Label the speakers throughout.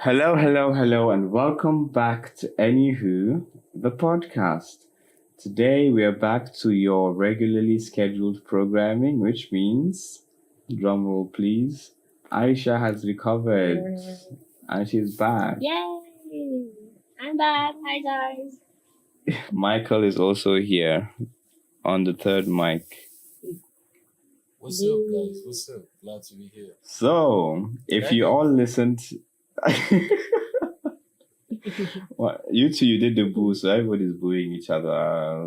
Speaker 1: Hello, hello, hello, and welcome back to Anywho, the podcast. Today we are back to your regularly scheduled programming, which means, drumroll please, Aisha has recovered and she's back.
Speaker 2: Yay! I'm back. Hi, guys.
Speaker 1: Michael is also here on the third mic.
Speaker 3: What's up, guys? What's up? Glad to be here.
Speaker 1: So, if you all listened. Well, you two, you did the boo, so everybody's booing each other.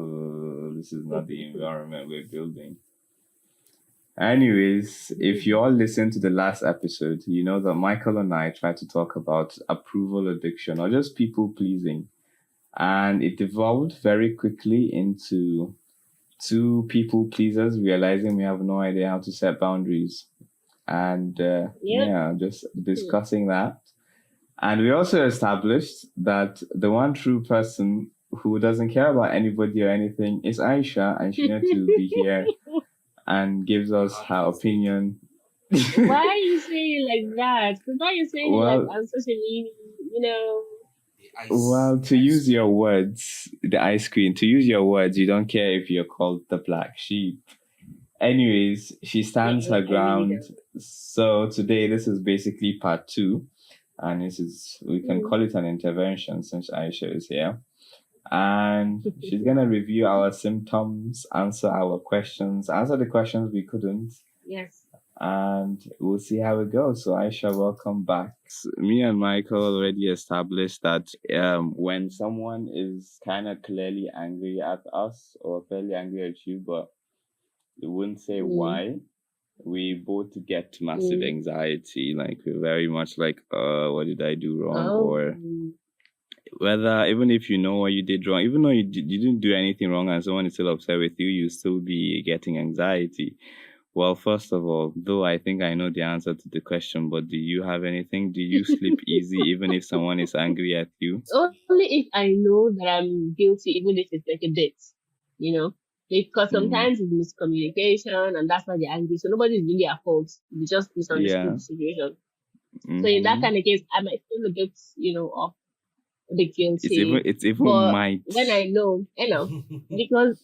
Speaker 1: This is not the environment we're building. Anyways, if you all listened to the last episode, you know that Michael and I tried to talk about approval addiction or just people pleasing. And it evolved very quickly into two people pleasers realizing we have no idea how to set boundaries. And just discussing that. And we also established that the one true person who doesn't care about anybody or anything is Aisha, and she needs to be here and gives us her opinion.
Speaker 2: Why are you saying like that? Because why are you saying like on social media,
Speaker 1: Well, to use your words, the ice cream, to use your words, you don't care if you're called the black sheep. Anyways, she stands her ground. So today, this is basically part 2. And we can call it an intervention since Aisha is here. And she's going to review our symptoms, answer our questions, answer the questions we couldn't.
Speaker 2: Yes.
Speaker 1: And we'll see how it goes. So Aisha, welcome back. Me and Michael already established that when someone is kind of clearly angry at us or clearly angry at you, but they wouldn't say why, we both get massive anxiety. Like, we're very much like, what did I do wrong? Or whether, even if you know what you did wrong, even though you didn't do anything wrong and someone is still upset with you, you still be getting anxiety. Well, first of all, though I think I know the answer to the question, but do you have anything? Do you sleep easy even if someone is angry at you?
Speaker 2: Only if I know that I'm guilty, even if it's like a bit, because sometimes it's miscommunication and that's why they're angry. So nobody's really at fault. They just misunderstood the situation. So in that kind of case, I might feel a bit, of the guilty.
Speaker 1: It's even might.
Speaker 2: When I know, because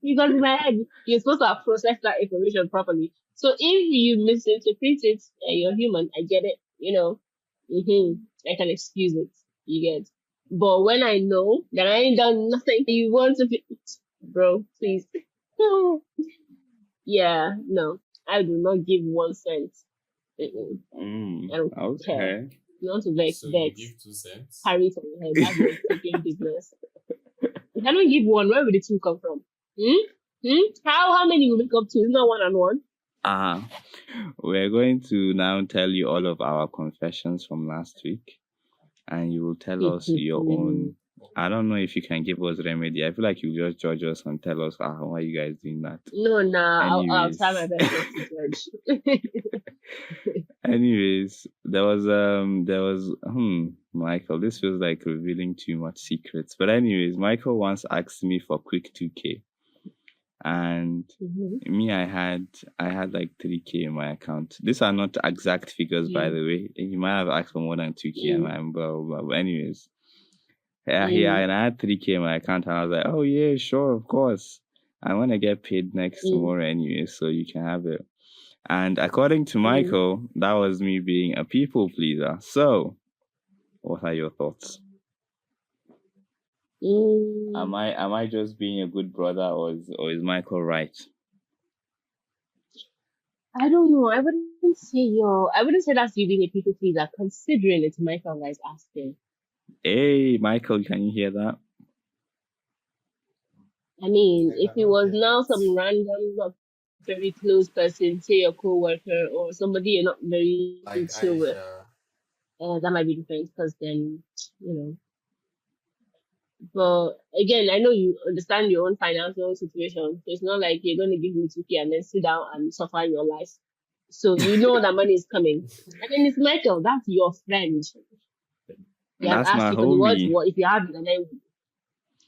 Speaker 2: in my head, you're supposed to have processed that information properly. So if you misinterpret it, you're human. I get it. I can excuse it. You get. But when I know that I ain't done nothing, you want to be, bro, please. Yeah, no, I do not give 1 cent. I don't care. You want to vex,
Speaker 3: So
Speaker 2: vex.
Speaker 3: you give 2 cents?
Speaker 2: Carry it on your head. That's your taking business. If I don't give 1, where will the 2 come from? How many will make up 2? It's not 1 and 1.
Speaker 1: We're going to now tell you all of our confessions from last week, and you will tell us your own. I don't know if you can give us remedy. I feel like you just judge us and tell us, why are you guys doing that?
Speaker 2: No, I'll try my best not to judge.
Speaker 1: Anyways, there was Michael, this feels like revealing too much secrets. But anyways, Michael once asked me for quick 2K. And me, I had like 3K in my account. These are not exact figures, by the way. He might have asked for more than 2K and I'm blah, blah, blah. But anyways, and I had 3K in my account and I was like, oh yeah, sure, of course. I want to get paid next tomorrow anyway, so you can have it. And according to Michael, that was me being a people pleaser. So, what are your thoughts? Am I just being a good brother, or is Michael right?
Speaker 2: I don't know. I wouldn't say that's you being a people pleaser, considering it's Michael that is asking.
Speaker 1: Hey, Michael, can you hear that?
Speaker 2: I mean, if it was now some random, not very close person, say your co-worker or somebody you're not very chill with, that might be different, because then, But again, I know you understand your own financial situation. So it's not like you're going to give me 2K and then sit down and suffer your life. So you know that money is coming. And then it's Michael, that's your friend.
Speaker 1: That's my homie.
Speaker 2: What if you have it, and then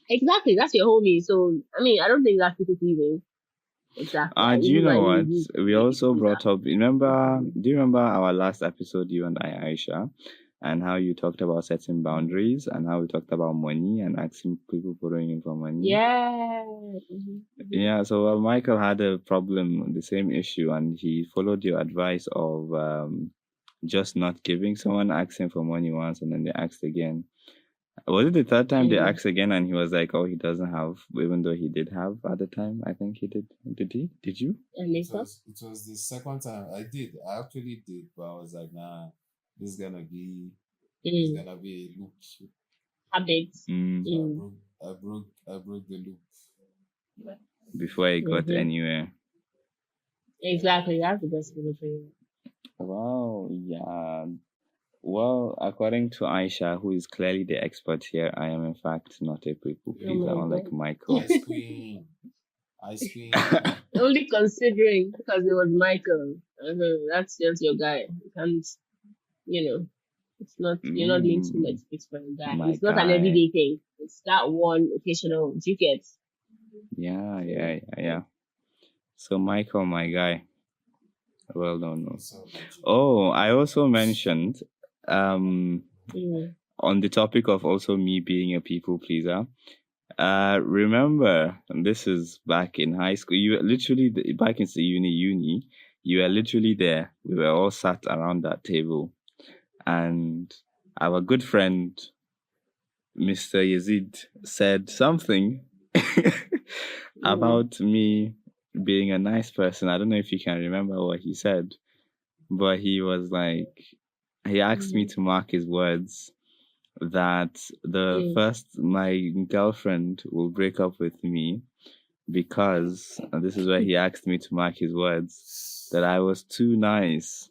Speaker 2: exactly, that's your homie. So I mean, I don't think that's people pleasing. Exactly.
Speaker 1: Do you know what? We also brought up. Do you remember our last episode, you and I, Aisha? and how you talked about setting boundaries, and how we talked about money and asking people borrowing you for money.
Speaker 2: Yeah.
Speaker 1: Yeah, so Michael had a problem, the same issue, and he followed your advice of just not giving someone asking for money once and then they asked again. Was it the third time they asked again and he was like, oh, he doesn't have, even though he did have at the time? I think he did. Did he? Did you?
Speaker 3: It was the second time I did. I actually did, but I was like, nah, this is gonna be a loop.
Speaker 2: Updates.
Speaker 3: So I broke the loop
Speaker 1: before it got anywhere.
Speaker 2: Exactly, that's the best way for you.
Speaker 1: Wow, yeah. Well, according to Aisha, who is clearly the expert here, I am in fact not a people pleaser, unlike Michael.
Speaker 3: Ice cream.
Speaker 2: Only considering because it was Michael. That's just your guy. You can't, it's not, you're not doing too much space for a guy. It's not an everyday thing. It's that one occasional you get.
Speaker 1: Yeah. So Michael, my guy. Well done. Oh, I also mentioned on the topic of also me being a people pleaser. Remember, and this is back in high school, you were literally back in the uni, you were literally there. We were all sat around that table, and our good friend Mr. Yazid said something about me being a nice person. I don't know if you can remember what he said, but he was like, he asked me to mark his words that the first my girlfriend will break up with me because, and this is where he asked me to mark his words, that I was too nice.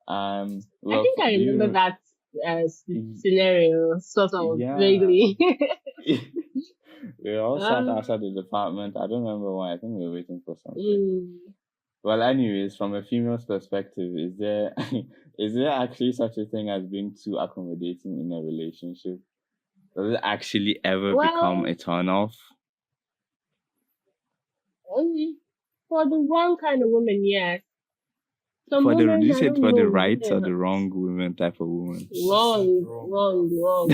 Speaker 2: I think I remember that scenario sort of vaguely.
Speaker 1: We all sat outside the department. I don't remember why. I think we were waiting for something. Well, anyways, from a female's perspective, is there actually such a thing as being too accommodating in a relationship? Does it actually ever become a turn off?
Speaker 2: For the wrong kind of woman, yes.
Speaker 1: Did you say for the right or the wrong woman type of woman?
Speaker 2: Wrong.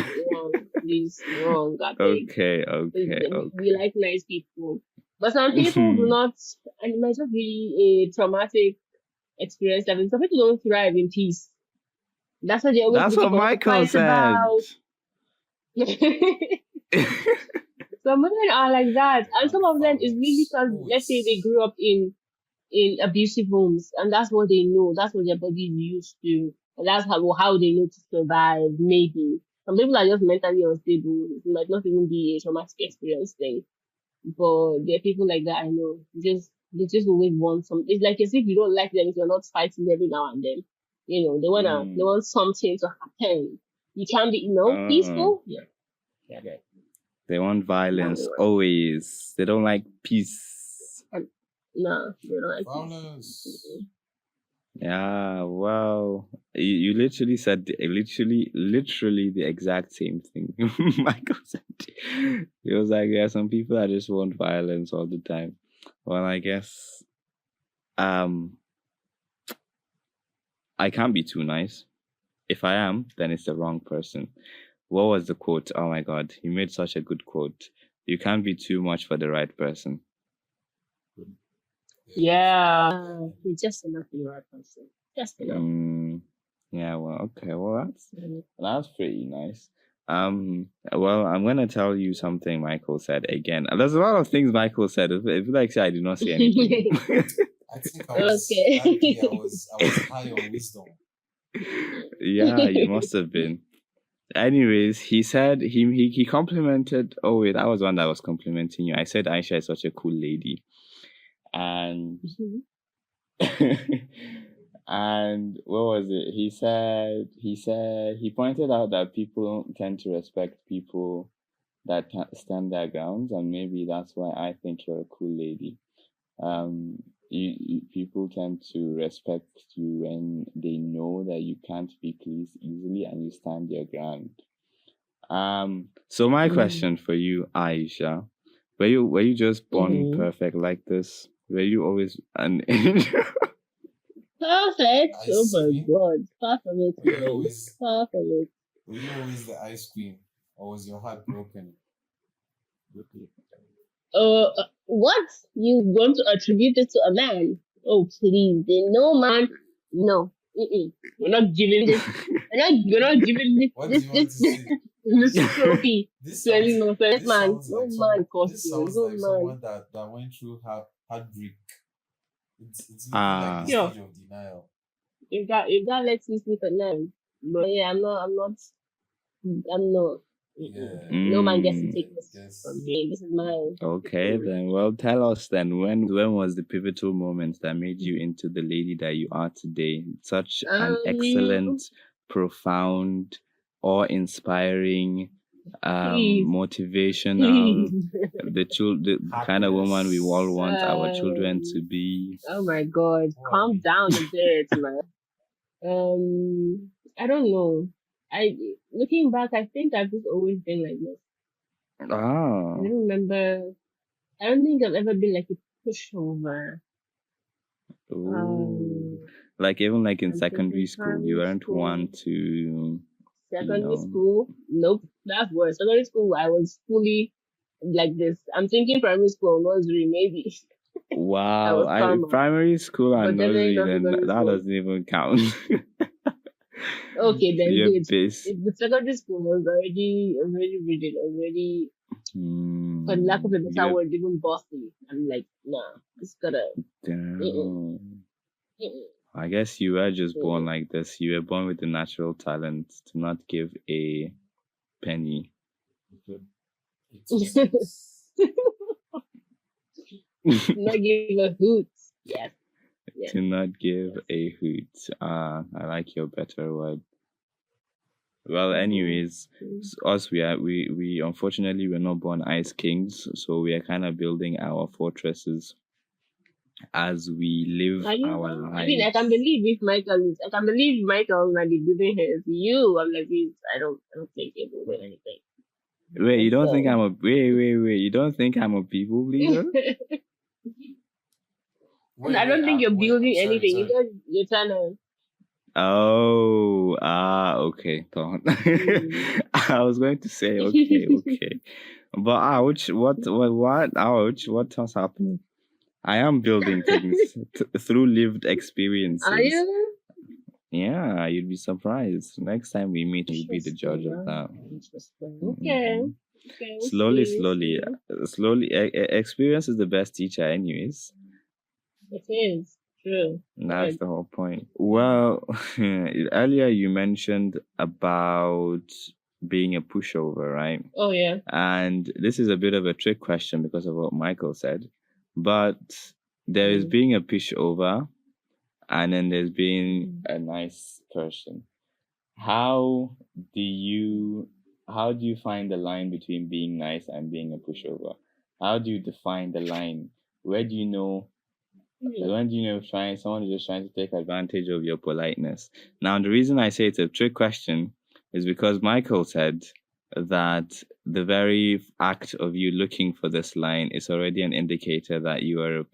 Speaker 2: Please, wrong.
Speaker 1: Okay.
Speaker 2: We like nice people. But some people do not, and it might just be a traumatic experience. I mean, some people don't thrive in peace. That's what they always
Speaker 1: That's what Michael said.
Speaker 2: About. Some women are like that. And some of them is really because, let's say, they grew up in abusive homes, and that's what they know. That's what their body is used to. And that's how they know to survive, maybe. Some people are just mentally unstable. It might not even be a traumatic experience thing. But there are people like that I know. They just always want some. It's like as if you don't like them if you're not fighting every now and then. They want something to happen. You can't be, peaceful. Yeah.
Speaker 1: They want violence always. They don't like peace.
Speaker 2: No, they don't like
Speaker 3: violence.
Speaker 2: Peace.
Speaker 1: Yeah, wow. You literally said literally the exact same thing Michael said. He was like, yeah, some people that just want violence all the time. Well, I guess I can't be too nice. If I am, then it's the wrong person. What was the quote? Oh my God, he made such a good quote. You can't be too much for the right person.
Speaker 2: Yeah, he's just enough for the right person. Just enough.
Speaker 1: Yeah, well, okay. Well, that's pretty nice. Well, I'm gonna tell you something Michael said again. There's a lot of things Michael said. If you like say I did not say anything.
Speaker 3: I think I was high on wisdom.
Speaker 1: Yeah, you must have been. Anyways, he said he complimented. Oh wait, I was one that was complimenting you. I said Aisha is such a cool lady, and and what was it? He said he pointed out that people tend to respect people that stand their grounds, and maybe that's why I think you're a cool lady. People tend to respect you when they know that you can't be pleased easily and you stand your ground. So my question for you, Aisha, were you just born perfect like this? Were you always an angel?
Speaker 2: Perfect. Oh
Speaker 3: Ice
Speaker 2: my
Speaker 3: cream?
Speaker 2: god. Far from it,
Speaker 3: Were you
Speaker 2: man.
Speaker 3: always
Speaker 2: Far from it.
Speaker 3: were you always the ice cream, or was your heart broken?
Speaker 2: What? You want to attribute it to a man? Oh, please. No, man. No. Mm-mm. We're not giving this. We're not giving
Speaker 3: What do you want to
Speaker 2: this,
Speaker 3: say?
Speaker 2: this trophy
Speaker 3: This
Speaker 2: to any
Speaker 3: sounds
Speaker 2: man. This
Speaker 3: this
Speaker 2: man.
Speaker 3: sounds
Speaker 2: No
Speaker 3: like
Speaker 2: man
Speaker 3: this
Speaker 2: costume.
Speaker 3: sounds
Speaker 2: No
Speaker 3: like
Speaker 2: man.
Speaker 3: someone that went through heartbreak. It's looking like the
Speaker 1: Ah,
Speaker 2: Sure.
Speaker 3: stage of denial.
Speaker 2: If that lets me sleep at night. But yeah, I'm not. Mm-mm.
Speaker 3: Yeah,
Speaker 2: No man gets to
Speaker 1: mm,
Speaker 2: take this from
Speaker 3: guess
Speaker 2: me. This is mine.
Speaker 1: okay then. Well, tell us then, when was the pivotal moment that made you into the lady that you are today? Such an excellent, profound, awe-inspiring,
Speaker 2: Please,
Speaker 1: motivational,
Speaker 2: please.
Speaker 1: the kind of woman we all
Speaker 3: happiness.
Speaker 1: want our children to
Speaker 2: Um,
Speaker 1: be.
Speaker 2: oh my God,
Speaker 3: Who are
Speaker 2: calm
Speaker 3: we?
Speaker 2: down a bit, man. I don't know. I Looking back, I think I've just always been like this. I
Speaker 1: Ah,
Speaker 2: don't remember. I don't think I've ever been like a pushover.
Speaker 1: ooh.
Speaker 2: Um,
Speaker 1: Like even like in
Speaker 2: I'm
Speaker 1: secondary
Speaker 2: thinking
Speaker 1: school, you
Speaker 2: primary
Speaker 1: weren't one
Speaker 2: school,
Speaker 1: to,
Speaker 2: secondary
Speaker 1: know.
Speaker 2: school. Nope, that's worse. Secondary school, I was fully like this. I'm thinking primary school, nursery, maybe. I
Speaker 1: Wow,
Speaker 2: was
Speaker 1: I
Speaker 2: calmer,
Speaker 1: primary school
Speaker 2: but
Speaker 1: and
Speaker 2: definitely
Speaker 1: nursery,
Speaker 2: not
Speaker 1: then
Speaker 2: secondary
Speaker 1: that
Speaker 2: school.
Speaker 1: doesn't even count.
Speaker 2: Okay, then
Speaker 1: Your
Speaker 2: good.
Speaker 1: base.
Speaker 2: With secondary school, I was already rigid, already, for lack of a better
Speaker 1: Your
Speaker 2: word, even bossy. I'm like, nah, it's gotta, mm-mm,
Speaker 1: damn.
Speaker 2: mm-mm,
Speaker 1: I guess you were just born
Speaker 2: mm-mm.
Speaker 1: like this. You were born with the natural talent to not give a penny.
Speaker 3: It seems.
Speaker 2: Not give a hoot. Yes, yes.
Speaker 1: To not give
Speaker 2: Yes.
Speaker 1: a hoot. I like your better word. Well,
Speaker 2: Mm-hmm.
Speaker 1: anyways, us we unfortunately we're not born ice kings, so we are kind of building our fortresses as we live
Speaker 2: Are you?
Speaker 1: our
Speaker 2: I mean, I can
Speaker 1: lives.
Speaker 2: believe if Michael is. I can believe Michael might be building his. You, I'm like, I don't think you're building anything.
Speaker 1: Wait, you
Speaker 2: And
Speaker 1: don't think
Speaker 2: so,
Speaker 1: I'm a wait, you don't think I'm a people pleaser?
Speaker 2: and
Speaker 3: Wait,
Speaker 2: I
Speaker 3: wait,
Speaker 2: don't think you're
Speaker 3: wait.
Speaker 2: building
Speaker 3: Sorry,
Speaker 2: anything.
Speaker 3: sorry.
Speaker 2: You're trying to.
Speaker 1: Oh, okay, thought.
Speaker 2: Mm,
Speaker 1: I was going to say okay. But ouch, what, ouch, what was happening? I am building things through lived
Speaker 2: Are
Speaker 1: experiences.
Speaker 2: you?
Speaker 1: Yeah, you'd be surprised. Next time we meet, you'll be the judge
Speaker 2: Interesting.
Speaker 1: of that.
Speaker 2: Interesting. Okay.
Speaker 1: Mhm.
Speaker 2: Okay, we'll
Speaker 1: Slowly,
Speaker 2: see. We'll
Speaker 1: slowly,
Speaker 2: see.
Speaker 1: slowly. Experience is the best teacher, anyways.
Speaker 2: It is true.
Speaker 1: That's
Speaker 2: Good.
Speaker 1: the whole point. Well, earlier you mentioned about being a pushover, right?
Speaker 2: Oh yeah.
Speaker 1: And this is a bit of a trick question because of what Michael said. But there is
Speaker 2: Mm.
Speaker 1: being a pushover, and then there's being
Speaker 2: Mm.
Speaker 1: a nice person. How do you how do you find the line between being nice and being a pushover? How do you define the line? Where do you know
Speaker 2: Mm.
Speaker 1: when do you know if someone is just trying to take advantage of your politeness? Now, the reason I say it's a trick question is because Michael said that the very act of you looking for this line is already an indicator that you're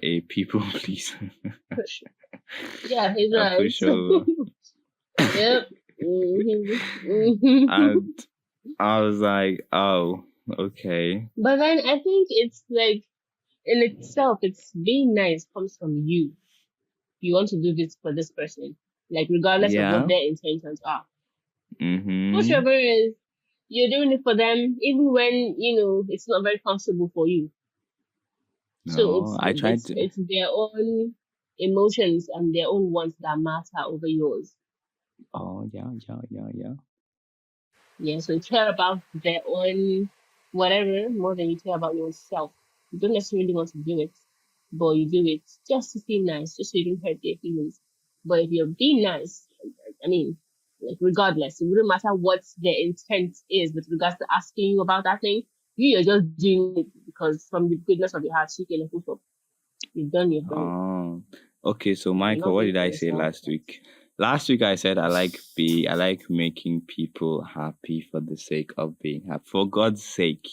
Speaker 1: a people pleaser,
Speaker 2: Push. Yeah, he's
Speaker 1: a
Speaker 2: right.
Speaker 1: pushover.
Speaker 2: Yep. Hmm.
Speaker 1: And I was like, oh, okay.
Speaker 2: But then I think it's like in itself, it's being nice comes from you. You want to do this for this person, like regardless of what
Speaker 1: Yeah.
Speaker 2: their intentions are.
Speaker 1: Mm-hmm.
Speaker 2: Whichever is, you're doing it for them, even when it's not very comfortable for you. So
Speaker 1: No,
Speaker 2: it's
Speaker 1: I tried
Speaker 2: it's
Speaker 1: to.
Speaker 2: it's their own emotions and their own wants that matter over yours.
Speaker 1: Oh, yeah.
Speaker 2: Yeah, so you care about their own whatever more than you care about yourself. You don't necessarily want to do it, but you do it just to feel nice, just so you don't hurt their feelings. But if you're being nice, I mean, like regardless, it wouldn't matter what their intent is with regards to asking you about that thing. You're just doing it because from the goodness of your heart, you can hook up. You've done it.
Speaker 1: Oh, okay. So,
Speaker 2: You're
Speaker 1: Michael,
Speaker 2: not
Speaker 1: what
Speaker 2: doing it
Speaker 1: did
Speaker 2: for
Speaker 1: I say
Speaker 2: yourself.
Speaker 1: last week? Last week I said I like making people happy for the sake of being happy. For God's sake,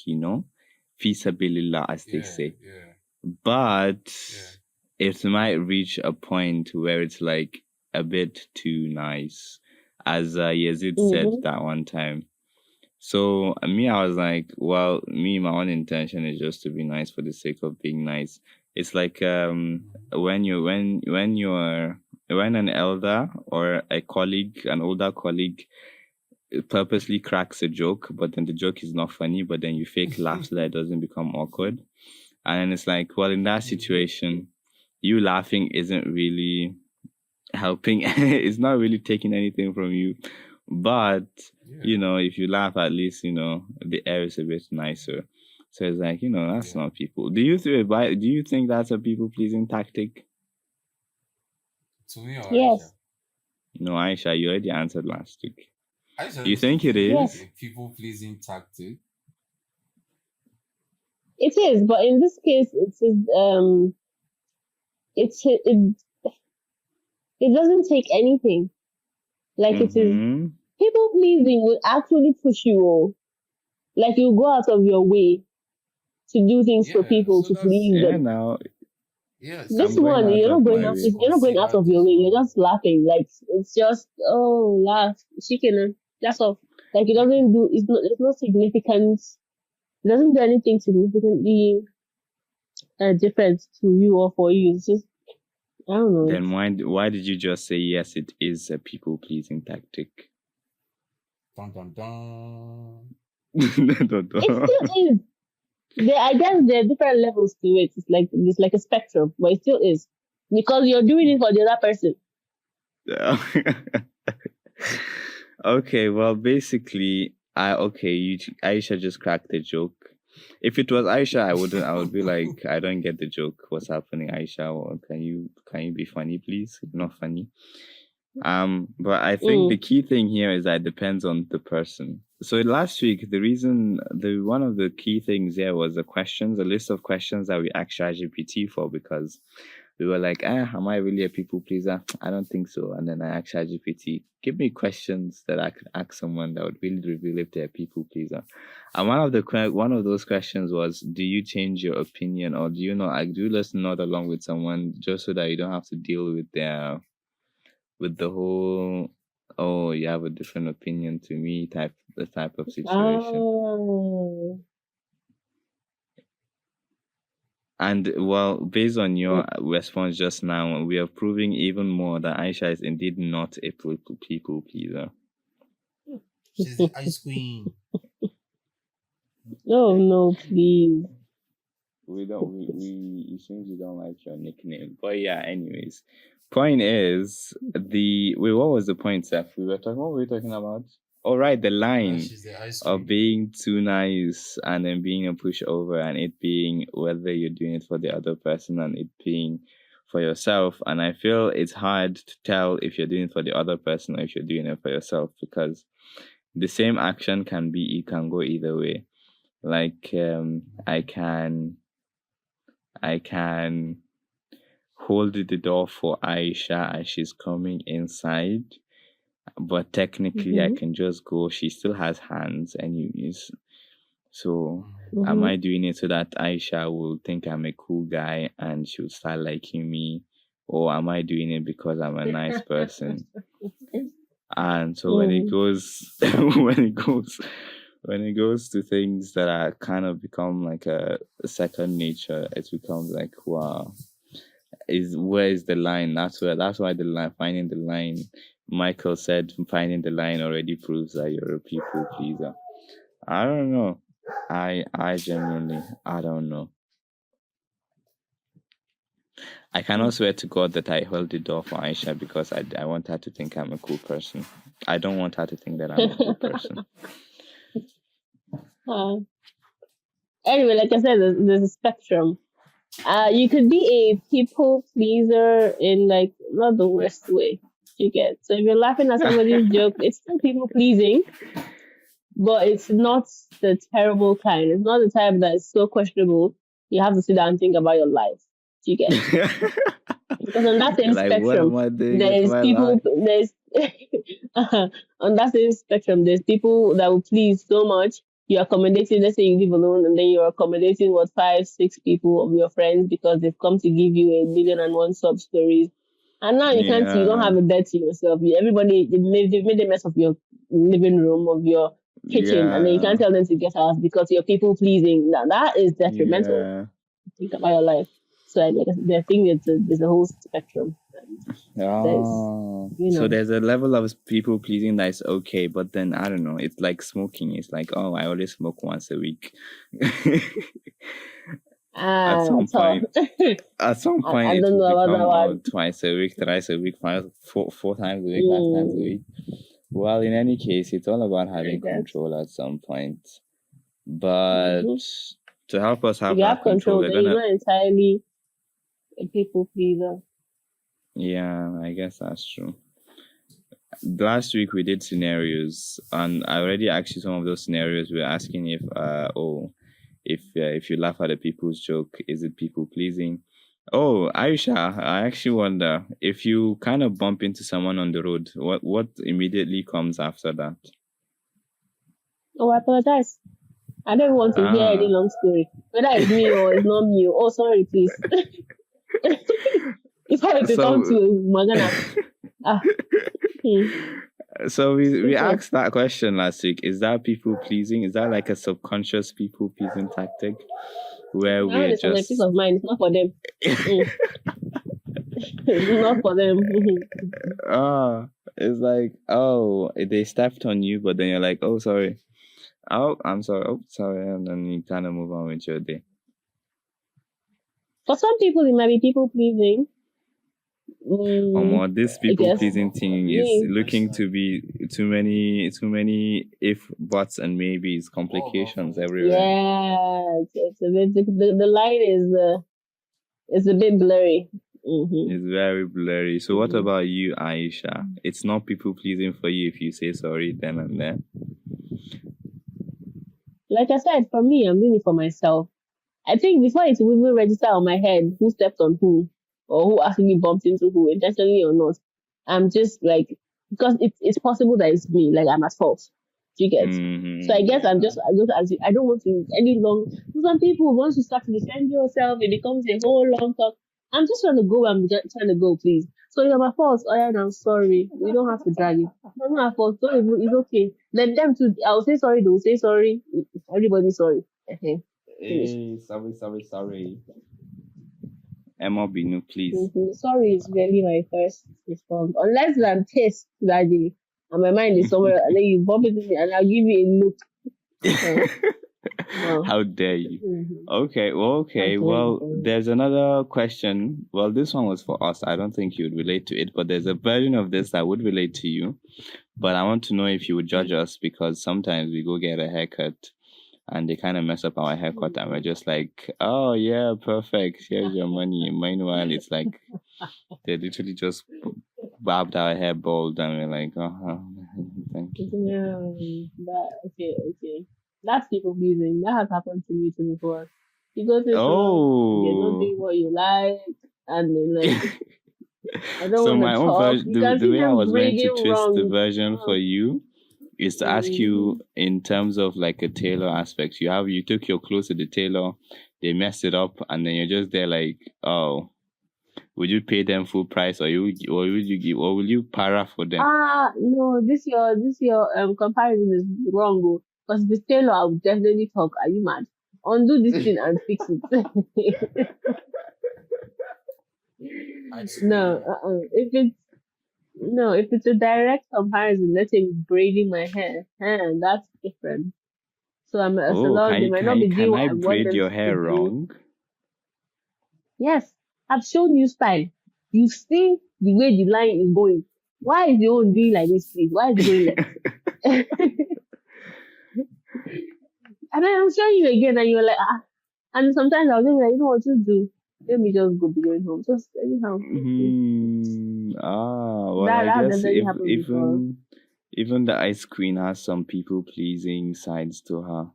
Speaker 1: Fisabilillah, as they
Speaker 3: Yeah,
Speaker 1: say.
Speaker 3: yeah,
Speaker 1: But
Speaker 3: yeah.
Speaker 1: it might reach a point where it's like a bit too nice, as Yazid said
Speaker 2: Mm-hmm.
Speaker 1: that one time. So me, I was like, well, me, my own intention is just to be nice for the sake of being nice. It's like when an elder or a colleague, an older colleague, purposely cracks a joke, but then the joke is not funny, but then you fake laugh so that it doesn't become awkward. And then it's like, well, in that situation, you laughing isn't really helping. It's not really taking anything from you. But,
Speaker 3: Yeah.
Speaker 1: if you laugh, at least, the air is a bit nicer. So it's like, that's
Speaker 3: Yeah.
Speaker 1: not people. Do you think that's a people pleasing tactic?
Speaker 3: To me or Aisha?
Speaker 2: Yes.
Speaker 1: No, Aisha, you already answered last week.
Speaker 3: Aisha,
Speaker 1: You
Speaker 3: do you
Speaker 1: think it
Speaker 3: think it
Speaker 1: is?
Speaker 3: is
Speaker 2: Yes.
Speaker 3: a people pleasing tactic?
Speaker 2: It is, but in this case, it doesn't take anything. Like it is
Speaker 1: Mm-hmm.
Speaker 2: people pleasing will actually push you. Oh. Like you go out of your way to do things for
Speaker 3: Yeah.
Speaker 2: people
Speaker 3: So
Speaker 2: to
Speaker 3: that's
Speaker 2: please
Speaker 1: Yeah,
Speaker 2: them.
Speaker 1: now
Speaker 2: This
Speaker 1: I'm
Speaker 3: So
Speaker 1: going
Speaker 2: one,
Speaker 1: out
Speaker 2: you're not
Speaker 1: of
Speaker 2: going
Speaker 1: my
Speaker 2: out.
Speaker 3: let's
Speaker 1: way.
Speaker 2: You're not going out
Speaker 3: consider
Speaker 2: of your
Speaker 3: this
Speaker 2: way. You're
Speaker 3: one.
Speaker 2: just laughing. Like it's just laugh, chicken. That's all. Like it doesn't do. It's not. There's no significance. It doesn't do anything significantly different to you or for you. It's just I don't know.
Speaker 1: Then why did you just say yes, it is a people pleasing tactic?
Speaker 3: Dun, dun, dun.
Speaker 2: It still is. I guess there are different levels to it. It's like a spectrum, but it still is because you're doing it for the other person.
Speaker 1: Okay, well, basically, Aisha just cracked the joke. If it was Aisha, I would be like, I don't get the joke. What's happening, Aisha? Well, can you be funny, please? You're not funny. But I think the
Speaker 2: Mm.
Speaker 1: key thing here is that it depends on the person. So last week, the one of the key things here was a list of questions that we asked ChatGPT for, because we were like, am I really a people pleaser? I don't think so. And then I asked ChatGPT, give me questions that I could ask someone that would really reveal if they're a people pleaser. And one of those questions was, do you change your opinion, or do you just nod along with someone just so that you don't have to deal with the whole, oh, you have a different opinion to me type of situation.
Speaker 2: Oh.
Speaker 1: And well, based on your
Speaker 2: Mm.
Speaker 1: response just now, we are proving even more that Aisha is indeed not a people pleaser.
Speaker 3: She's the ice queen.
Speaker 2: No, please.
Speaker 1: It seems you don't like your nickname. But yeah, anyways. Point is what was the point, Seth? What were we talking about? Oh, right, the line
Speaker 3: She's the ice
Speaker 1: of
Speaker 3: queen.
Speaker 1: being too nice and then being a pushover, and it being whether you're doing it for the other person and it being for yourself. And I feel it's hard to tell if you're doing it for the other person or if you're doing it for yourself, because the same action can go either way. Like I can hold the door for Aisha as she's coming inside, but technically I
Speaker 2: Mm-hmm.
Speaker 1: can just go. She still has hands anyways. So am
Speaker 2: Mm-hmm.
Speaker 1: I doing it so that Aisha will think I'm a cool guy and she'll start liking me? Or am I doing it because I'm a nice person? And so when it
Speaker 2: Mm.
Speaker 1: goes when it goes to things that are kind of become like a second nature, it becomes like, wow, where is the line? That's why the line, finding the line, Michael said, finding the line already proves that you're a people pleaser. I don't know. I genuinely, I don't know. I cannot swear to God that I held the door for Aisha because I want her to think I'm a cool person. I don't want her to think that I'm a cool person.
Speaker 2: Anyway, like I said, there's a spectrum. You could be a people pleaser in like not the worst way. You get so if you're laughing at somebody's joke, it's still people pleasing, but it's not the terrible kind. It's not the type that is so questionable. You have to sit down and think about your life. You get because on that same
Speaker 1: Like, what
Speaker 2: spectrum,
Speaker 1: am I doing with
Speaker 2: there's
Speaker 1: my
Speaker 2: people.
Speaker 1: life?
Speaker 2: There's on that same spectrum, there's people that will please so much you're accommodating, let's say you live alone, and then you're accommodating 5, 6 people of your friends because they've come to give you 1,000,001 sub stories. And now you can't, you don't
Speaker 1: Yeah.
Speaker 2: have a bed to yourself. Everybody, they've made a mess of your living room, of your kitchen, and then you can't
Speaker 1: Yeah.
Speaker 2: tell them to get out because you're people pleasing. Now that is detrimental.
Speaker 1: Yeah.
Speaker 2: Think about your life. So I think there's a whole spectrum. There's,
Speaker 1: Oh,
Speaker 2: you
Speaker 1: so
Speaker 2: know,
Speaker 1: there's a level of people pleasing that is okay, but then I don't know. It's like smoking. It's like, oh, I only smoke once a week. At some
Speaker 2: that's all.
Speaker 1: point, at some point,
Speaker 2: I
Speaker 1: it
Speaker 2: don't
Speaker 1: will
Speaker 2: know about
Speaker 1: become
Speaker 2: that one.
Speaker 1: twice a week, thrice a week, four times a week, 5 times a week. Well, in any case, it's all about having
Speaker 2: guess.
Speaker 1: control at some point. But to help us have
Speaker 2: If you
Speaker 1: that
Speaker 2: have control,
Speaker 1: we're
Speaker 2: then you're
Speaker 1: gonna.
Speaker 2: not entirely a people pleaser.
Speaker 1: Yeah, I guess that's true. Last week we did scenarios, and I already asked you some of those scenarios. We're asking if if you laugh at a people's joke, is it people pleasing? Oh, Aisha, I actually wonder if you kind of bump into someone on the road, what immediately comes after that?
Speaker 2: Oh, I apologize. I don't want to hear any long story. Whether it's me or it's not me. Oh, sorry, please. If I have to come to Magana.
Speaker 1: So we asked that question last week. Is that people pleasing? Is that like a subconscious people pleasing tactic where we're
Speaker 2: just for my peace of mind? It's not for them. It's not for them.
Speaker 1: It's like, oh, they stepped on you, but then you're like, oh, sorry. Oh, I'm sorry. Oh, sorry. And then you kind of move on with your day.
Speaker 2: For some people, it might be people pleasing.
Speaker 1: This people pleasing thing is looking to be too many if, buts, and maybes, complications everywhere.
Speaker 2: Yeah, it's a bit, the line is a bit blurry.
Speaker 1: It's very blurry. So what about you, Aisha? It's not people pleasing for you if you say sorry then and there.
Speaker 2: Like I said, for me, I'm doing it for myself. I think before it will even register on my head who stepped on who or who actually bumped into who, intentionally or not, I'm just like, because it's possible that it's me, like I'm at fault. Do you get? So I guess I don't want to any long. Some people, once you start to defend yourself, it becomes a whole long talk. I'm just trying to go where I'm trying to go, please. So you're my fault. Oh yeah, I'm sorry. We don't have to drag it. I'm not my fault. So it's okay. Then them too. I'll say sorry. They'll say sorry. Everybody's sorry. Okay.
Speaker 1: Hey, sorry. Emma Binu, please.
Speaker 2: Sorry is really my first response. Unless I'm pissed that day and my mind is somewhere, and then you bump into me and I'll give you a look. No.
Speaker 1: How dare you? Okay, well, there's another question. Well, this one was for us. I don't think you would relate to it, but there's a version of this that would relate to you. But I want to know if you would judge us, because sometimes we go get a haircut and they kind of mess up our haircut and we're just like, oh yeah, perfect, here's your money. Meanwhile, it's like they literally just barbed our hair bald and we're like, thank you.
Speaker 2: Yeah, okay. That's people pleasing. That has happened to me too before. You go to you're not doing what you like, and then like I don't want to talk.
Speaker 1: The way I was going to twist the version for you is to ask you in terms of like a tailor aspect. You took your clothes to the tailor, they messed it up, and then you're just there like, oh, would you pay them full price, or will you para for them?
Speaker 2: No, this your comparison is wrong. Because the tailor, I would definitely talk. Are you mad? Undo this thing and fix it. If it's a direct comparison, let's say braiding my hair, that's different. So I'm a salon. They might not be doing what I want them to do. Can I braid
Speaker 1: your hair wrong?
Speaker 2: Yes, I've shown you style. You've seen the way the line is going. Why is your own doing like this, please? Why is it going left? And then I'm showing you again, and you're like, And sometimes I'll just be like, you know what to do? Let me just go be going home. Just anyhow.
Speaker 1: Well, I guess even the ice queen has some people pleasing sides to her.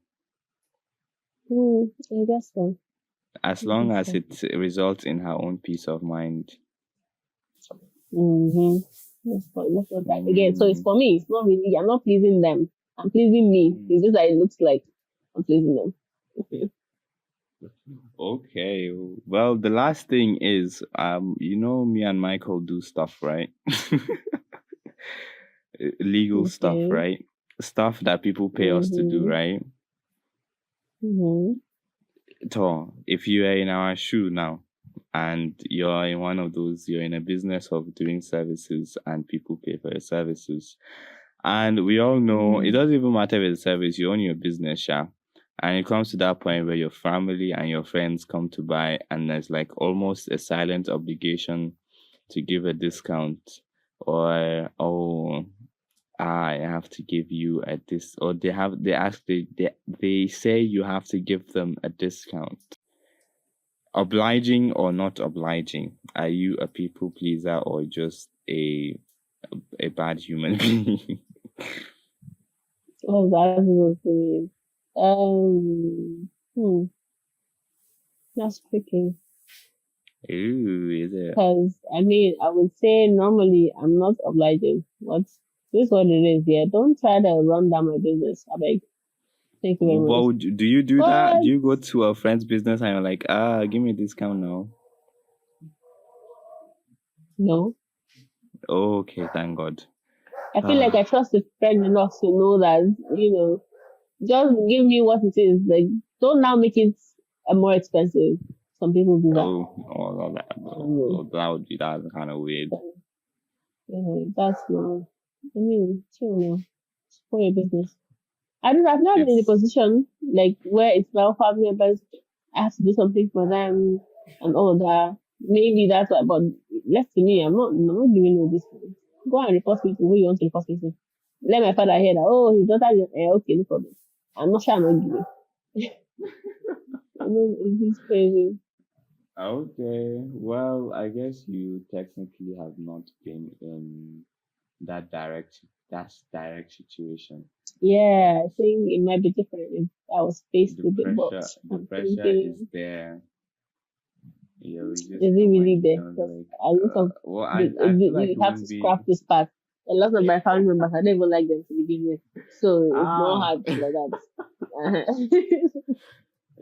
Speaker 2: I guess so.
Speaker 1: As long as it results in her own peace of mind.
Speaker 2: That's what again. So it's for me. It's not really. I'm not pleasing them. I'm pleasing me. It's just that it looks like I'm pleasing them. Okay.
Speaker 1: Okay. Well, the last thing is, me and Michael do stuff, right? Legal stuff,
Speaker 2: Okay.
Speaker 1: right? Stuff that people pay us to do,
Speaker 2: Mm-hmm.
Speaker 1: right?
Speaker 2: Mm-hmm.
Speaker 1: So, if you are in our shoe now, and you're in one of those, you're in a business of doing services, and people pay for your services, and we all know it
Speaker 2: Mm-hmm.
Speaker 1: doesn't even matter if it's a service, you own your business, yeah. And it comes to that point where your family and your friends come to buy, and there's like almost a silent obligation to give a discount, or I have to give you a or they say you have to give them a discount. Obliging or not obliging? Are you a people pleaser or just a bad human being?
Speaker 2: Oh, that's good for me. Hmm, that's tricky.
Speaker 1: Ooh, is it?
Speaker 2: Because I mean, I would say normally I'm not obliging, but this is what it is. Yeah, don't try to run down my business. I beg. Thank you very much.
Speaker 1: Do you do that?
Speaker 2: But
Speaker 1: Do you go to a friend's business and you're like, give me a discount now?
Speaker 2: no,
Speaker 1: Okay, thank God.
Speaker 2: I feel like I trust a friend enough to know that just give me what it is. Like, don't now make it more expensive. Some people do that.
Speaker 1: Oh,
Speaker 2: No,
Speaker 1: that's kind of weird.
Speaker 2: that's no. I mean, chill now. For your business. I've not been in a
Speaker 1: It's
Speaker 2: position like where it's now family members. I have to do something for them and all that. Maybe that's why, but left to me, I'm not giving you this. Go and report me to who you want to report me to. Let my father hear that. Oh, his daughter. Okay, no problem. I'm not sure I'm not giving. I know it's crazy.
Speaker 1: okay. Well, I guess you technically have not been in that direct situation.
Speaker 2: Yeah,
Speaker 1: But
Speaker 2: I think it might be different if I was faced
Speaker 1: the
Speaker 2: with it, but
Speaker 1: pressure the
Speaker 2: I'm
Speaker 1: pressure is
Speaker 2: thinking,
Speaker 1: there. Yeah, we just
Speaker 2: is it
Speaker 1: come
Speaker 2: really
Speaker 1: and
Speaker 2: there?
Speaker 1: you're
Speaker 2: Because
Speaker 1: like,
Speaker 2: a lot of
Speaker 1: well, I feel like
Speaker 2: you
Speaker 1: it
Speaker 2: have to
Speaker 1: wouldn't be.
Speaker 2: scrap this part. A lot of my family members, I don't even like them to begin with, so it's not
Speaker 1: Ah,
Speaker 2: hard like that.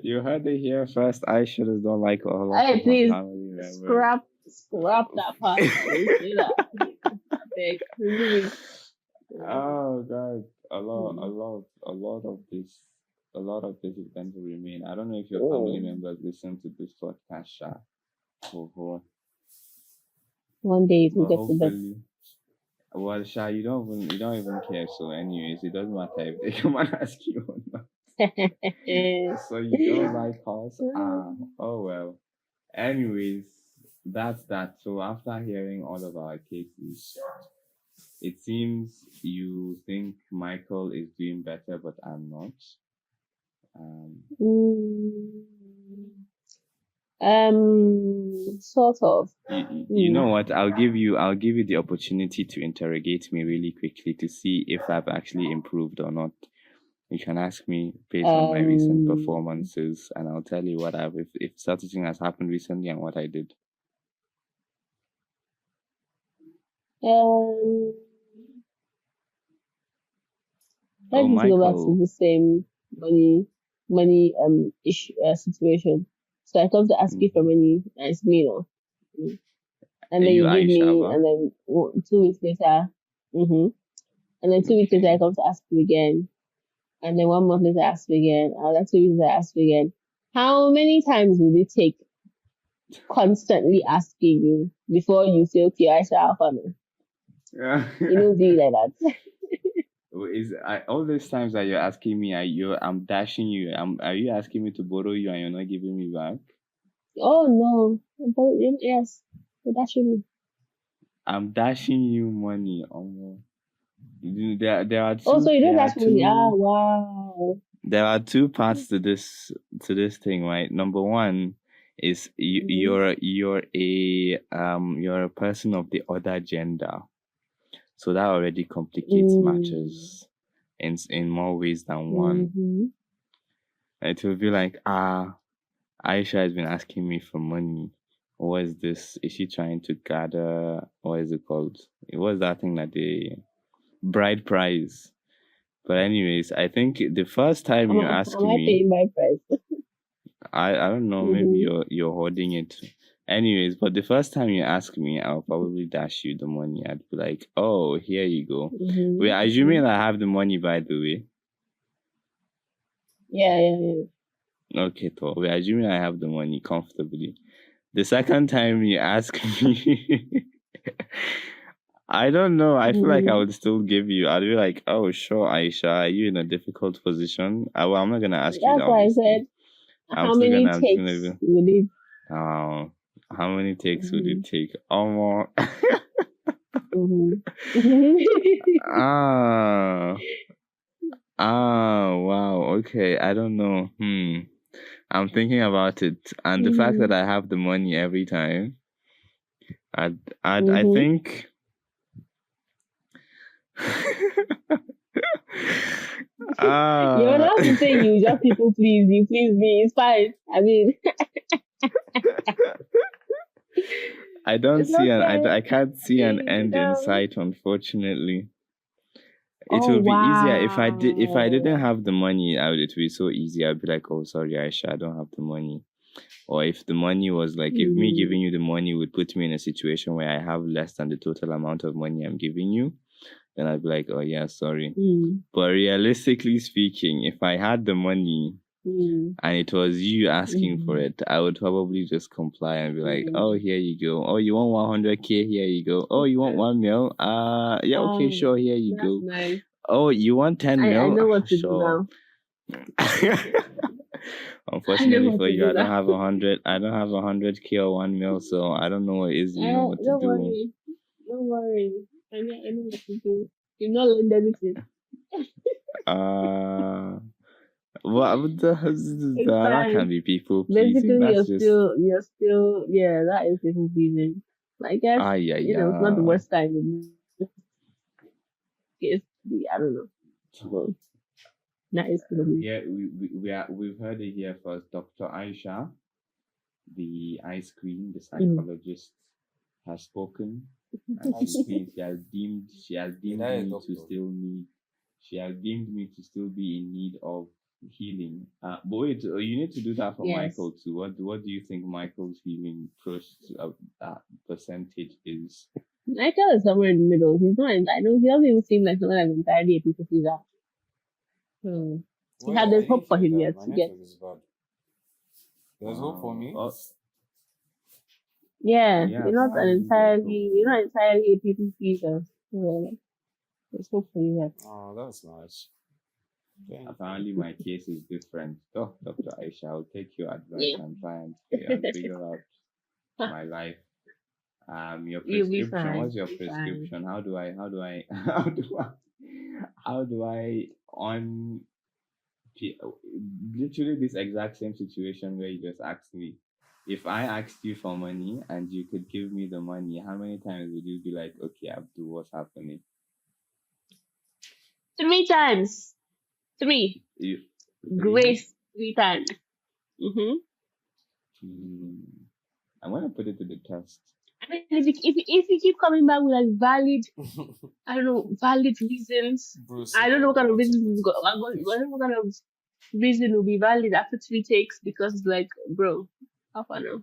Speaker 1: you heard it here first. Aisha does not like a lot
Speaker 2: Hey,
Speaker 1: of her
Speaker 2: please
Speaker 1: family members.
Speaker 2: scrap that part. Don't say that. I beg, remove it.
Speaker 1: Oh God, a lot, a
Speaker 2: Mm.
Speaker 1: lot, a lot of this, a lot of this is going to remain. I don't know if your family
Speaker 2: Mm.
Speaker 1: members listen to this podcast, Sha,
Speaker 2: One day it will
Speaker 1: but
Speaker 2: get to them.
Speaker 1: hopefully, well, Sha, you don't even care. So, anyways, it doesn't matter if they come and ask you or not. So you don't like us? Oh well. Anyways, that's that. So after hearing all of our cases, it seems you think Michael is doing better, but I'm not. Um,
Speaker 2: Mm. Sort of.
Speaker 1: you know what? I'll give you the opportunity to interrogate me really quickly to see if I've actually improved or not. You can ask me based on my recent
Speaker 2: Um,
Speaker 1: performances, and I'll tell you what I've if something has happened recently and what I did.
Speaker 2: um,
Speaker 1: Oh,
Speaker 2: let's just go back to
Speaker 1: Michael,
Speaker 2: the same money issue situation. So I come to ask you for
Speaker 1: mhm.
Speaker 2: money, and it's me now. Mm. And
Speaker 1: Are
Speaker 2: then
Speaker 1: you
Speaker 2: you give
Speaker 1: Aisha,
Speaker 2: me,
Speaker 1: ba?
Speaker 2: and then 2 weeks later, mm-hmm. And then 2 weeks later I
Speaker 1: Okay.
Speaker 2: come to ask you again, and then 1 month later I ask you again, and then 2 weeks later I ask you again. How many times will it take constantly asking you before you say, okay, I shall have fun?
Speaker 1: Yeah.
Speaker 2: Be like that.
Speaker 1: All these times that you're asking me, I'm dashing you. Are you asking me to borrow you and you're not giving me back?
Speaker 2: Oh no. But, yes. So that should be.
Speaker 1: I'm dashing you money. There are
Speaker 2: Oh, so
Speaker 1: two
Speaker 2: you don't
Speaker 1: there are
Speaker 2: dash money. Ah,
Speaker 1: two
Speaker 2: wow.
Speaker 1: there are two parts to this thing, right? Number one is
Speaker 2: Mm-hmm.
Speaker 1: you're a person of the other gender, so that already complicates
Speaker 2: Mm.
Speaker 1: matters in more ways than one.
Speaker 2: Mm-hmm.
Speaker 1: It will be like, Aisha has been asking me for money. What is this? Is she trying to gather? What is it called? What is that thing that they bride price? But anyways, I think the first time you asked
Speaker 2: Am I
Speaker 1: me,
Speaker 2: paying my price?
Speaker 1: I don't know, maybe you're holding it. Anyways, but the first time you ask me, I'll probably dash you the money. I'd be like, "Oh, here you go."
Speaker 2: Mm-hmm.
Speaker 1: We're assuming I have the money, by the way.
Speaker 2: Yeah.
Speaker 1: Okay, so we're assuming I have the money comfortably. The second time you ask me, I don't know. I feel like I would still give you. I'd be like, "Oh, sure, Aisha, are you in a difficult position?" Well, I'm not gonna ask you
Speaker 2: That's
Speaker 1: that,
Speaker 2: why I
Speaker 1: obviously.
Speaker 2: said,
Speaker 1: I'm
Speaker 2: how
Speaker 1: still
Speaker 2: many
Speaker 1: gonna. I'm just gonna
Speaker 2: takes
Speaker 1: be.
Speaker 2: will it?
Speaker 1: How many takes would it take? Oh, more. Ah. Wow. Okay. I don't know. I'm thinking about it, and the fact that I have the money every time, I think.
Speaker 2: You're not to say you just people please you, please me. It's fine. I mean,
Speaker 1: I don't
Speaker 2: it's
Speaker 1: see
Speaker 2: okay.
Speaker 1: I can't see an end in
Speaker 2: No.
Speaker 1: sight, unfortunately. It
Speaker 2: Oh
Speaker 1: will be easier if I didn't
Speaker 2: wow.
Speaker 1: have the money. It would be so easy. I'd be like, "Oh, sorry, Aisha, I don't have the money." Or if the money was like, if me giving you the money would put me in a situation where I have less than the total amount of money I'm giving you, then I'd be like, "Oh yeah, sorry." But realistically speaking, if I had the money and it was you asking for it, I would probably just comply and be like, "Oh, here you go. Oh, you want 100K? Here you go. Oh, you want 1 mil? Yeah, okay, sure. Here you
Speaker 2: That's
Speaker 1: go.
Speaker 2: nice.
Speaker 1: Oh, you want 10
Speaker 2: I
Speaker 1: mil?
Speaker 2: know what to do
Speaker 1: Sure."
Speaker 2: now. I know
Speaker 1: Unfortunately
Speaker 2: what
Speaker 1: for
Speaker 2: to
Speaker 1: you,
Speaker 2: do
Speaker 1: I don't
Speaker 2: now.
Speaker 1: have 100. I don't have 100K or 1 mil, so I don't know what is. You know what to
Speaker 2: Don't
Speaker 1: do.
Speaker 2: worry. Don't worry. I know what to do. You've not learned anything.
Speaker 1: Well,
Speaker 2: It's
Speaker 1: that can
Speaker 2: fine.
Speaker 1: be people pleasing.
Speaker 2: Basically,
Speaker 1: That's just
Speaker 2: you're still, yeah, that is people pleasing. I guess,
Speaker 1: yeah,
Speaker 2: it's not the
Speaker 1: yeah.
Speaker 2: worst time in this case. I don't know. Well, that is gonna be.
Speaker 1: Yeah, we've heard it here first. Dr. Aisha, the ice queen, the psychologist, has spoken, and she has deemed
Speaker 3: I a
Speaker 1: me to
Speaker 3: doctor?
Speaker 1: still need she has deemed me to still be in need of healing. But wait, you need to do that for
Speaker 2: Yes.
Speaker 1: Michael too. What do you think Michael's healing percentage is?
Speaker 2: Michael is somewhere in the middle. He's not. I know he doesn't even seem like someone that's entirely a people pleaser.
Speaker 3: Well,
Speaker 2: Yeah,
Speaker 3: I
Speaker 2: there's hope
Speaker 3: didn't
Speaker 2: for
Speaker 3: hear
Speaker 2: him
Speaker 3: that.
Speaker 2: yet
Speaker 3: My
Speaker 2: to get.
Speaker 3: network is bad. There's hope for me.
Speaker 2: Yeah,
Speaker 1: Yeah,
Speaker 2: you're not entirely a people pleaser. Yeah, there's hope for you yet.
Speaker 3: Oh, that's nice. Thank you.
Speaker 1: apparently my case is different. Oh, Dr. Aisha, I'll take your advice
Speaker 2: Yeah.
Speaker 1: and try and figure out my life. Your
Speaker 2: You'll be
Speaker 1: prescription.
Speaker 2: fine.
Speaker 1: What's your
Speaker 2: You'll be fine.
Speaker 1: prescription? How do I how do I on literally this exact same situation where you just asked me, if I asked you for money and you could give me the money, how many times would you be like, "Okay, Abdul, what's happening?"
Speaker 2: 3 times. 3.
Speaker 1: You,
Speaker 2: Grace 3 times.
Speaker 1: I'm gonna put it to the test.
Speaker 2: I mean, if you keep coming back with like valid, I don't know, valid reasons.
Speaker 3: Bruce,
Speaker 2: I don't know what kind of
Speaker 3: what's
Speaker 2: reasons
Speaker 3: up?
Speaker 2: is I don't know what kind of reason will be valid after 3 takes because it's like, bro, how far now?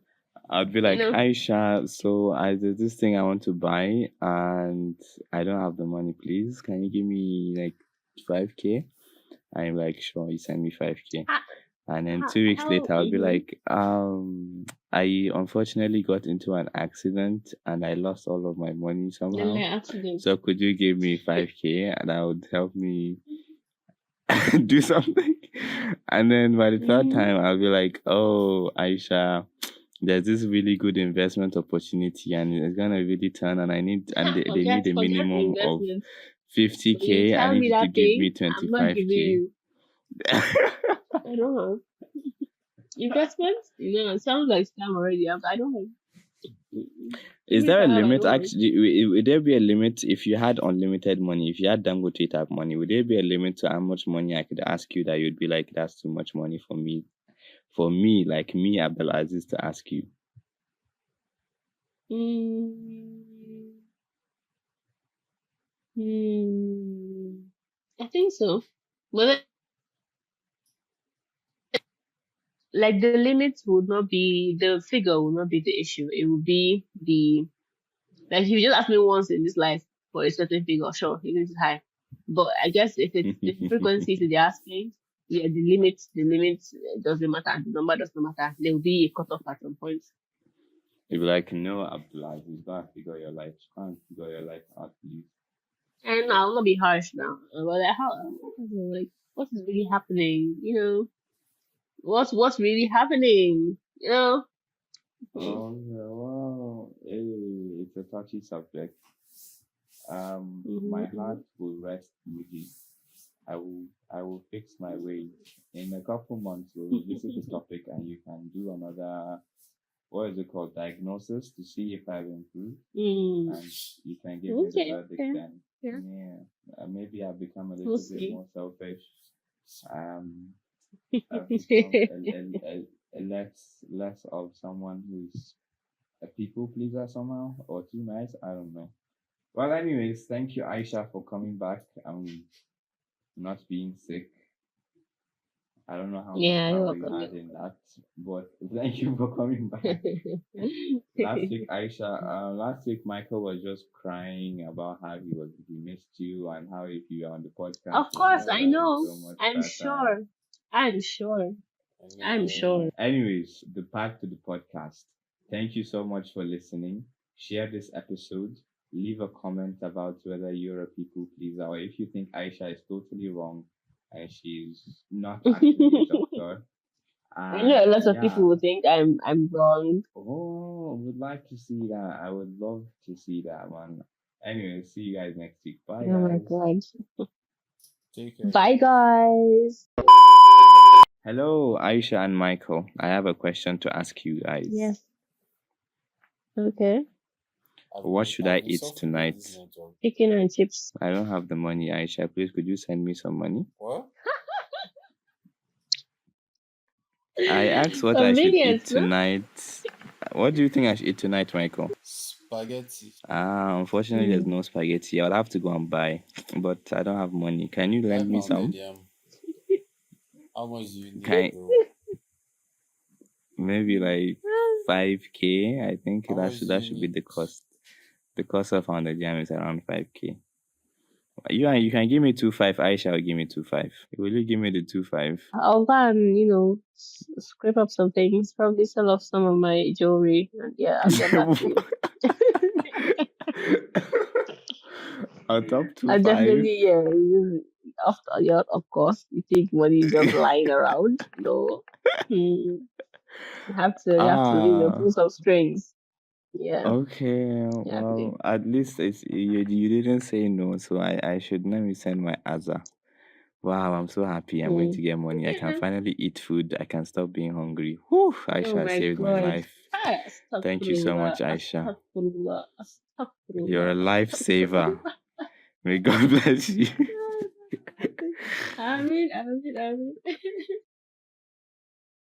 Speaker 1: I'd be like,
Speaker 2: You know?
Speaker 1: "Aisha, so there's this thing I want to buy and I don't have the money, please. Can you give me like 5K?" I'm like, "Sure, you send me 5K."
Speaker 2: How,
Speaker 1: And then
Speaker 2: how,
Speaker 1: 2 weeks
Speaker 2: how
Speaker 1: later, I'll be like, I unfortunately got into an accident and I lost all of my money somehow.
Speaker 2: accident.
Speaker 1: So could you give me 5K and that would help me do something? And then by the third time, I'll be like, "Oh, Aisha, there's this really good investment opportunity and it's gonna really turn and they need a
Speaker 2: Forget the
Speaker 1: minimum of
Speaker 2: investment. You
Speaker 1: 50K. I
Speaker 2: tell
Speaker 1: need
Speaker 2: me
Speaker 1: you to
Speaker 2: that
Speaker 1: give me
Speaker 2: thing, I'm not giving
Speaker 1: 25K."
Speaker 2: you. I don't know. Investment? It sounds like scam already. I don't know.
Speaker 1: Is there a
Speaker 2: Anytime, I
Speaker 1: limit?
Speaker 2: don't know.
Speaker 1: Actually, would there be a limit if you had unlimited money? If you had Dangote type money, would there be a limit to how much money I could ask you that you'd be like, "That's too much money for me"? For me, like me, Abdulaziz, to ask you.
Speaker 2: Mm, think so. But like the limits would not be the figure would not be the issue. It would be the like if you just ask me once in this life for a certain figure, sure, it is high. But I guess if it's the frequency that they're asking, yeah, the limits doesn't matter. The number does not matter. There will be a cutoff at some point.
Speaker 1: You'd be like, no, Abdulaziz, go and figure your life. Go and figure your life out, please.
Speaker 2: And I'll not be harsh now. But like, like, what is really happening? What's really happening?
Speaker 1: Oh, yeah, wow. Hey, it's a touchy subject. My heart will rest easy. I will fix my ways. In a couple months, we'll visit the topic and you can do another, what is it called, diagnosis to see if I've improved. And you can give me the verdict then. Yeah. Maybe I've become a little bit more selfish. I've become less of someone who's a people pleaser somehow or too nice. I don't know. Well, anyways, thank you, Aisha, for coming back and not being sick. I don't know how much power you had in that, but thank you for coming back. Last week Michael was just crying about how he missed you and how if you were on the podcast.
Speaker 2: Of course, I know. So I'm sure.
Speaker 1: Anyways, back to the podcast. Thank you so much for listening. Share this episode. Leave a comment about whether you're a people pleaser or if you think Aisha is totally wrong and she's not actually a doctor.
Speaker 2: I know a lot of people will think I'm wrong.
Speaker 1: Oh, would like to see that. I would love to see that, man. Anyway, see you guys next week. Bye, guys.
Speaker 2: Oh my god.
Speaker 3: Take care.
Speaker 2: Bye, guys.
Speaker 1: Hello, Aisha and Michael. I have a question to ask you guys.
Speaker 2: Yes. Okay.
Speaker 1: What should I eat tonight?
Speaker 2: Chicken and chips.
Speaker 1: I don't have the money, Aisha. Please, could you send me some money?
Speaker 3: What?
Speaker 1: I asked what I should eat tonight. What do you think I should eat tonight, Michael?
Speaker 3: Spaghetti.
Speaker 1: Unfortunately, there's no spaghetti. I'll have to go and buy, but I don't have money. Can you lend me some?
Speaker 3: How much do you need?
Speaker 1: Maybe like 5K. I think that should be the cost. The cost of 100 jam is around 5K. You can give me 2.5. Aisha will give me 2.5. Will you give me the 2.5?
Speaker 2: I'll go and scrape up some things. Probably sell off some of my jewelry. And yeah, I'll get back to you.
Speaker 1: On top 2.5.
Speaker 2: I definitely of course. You think money is just lying around? No. You have to pull some strings. Yeah.
Speaker 1: Okay. Well, at least you didn't say no, so I should let me send my Aza. Wow, I'm so happy. I'm going to get money. I can finally eat food. I can stop being hungry. Whew, Aisha saved my life. Thank you so much, Aisha. You're a lifesaver. May God bless you.
Speaker 2: Amen.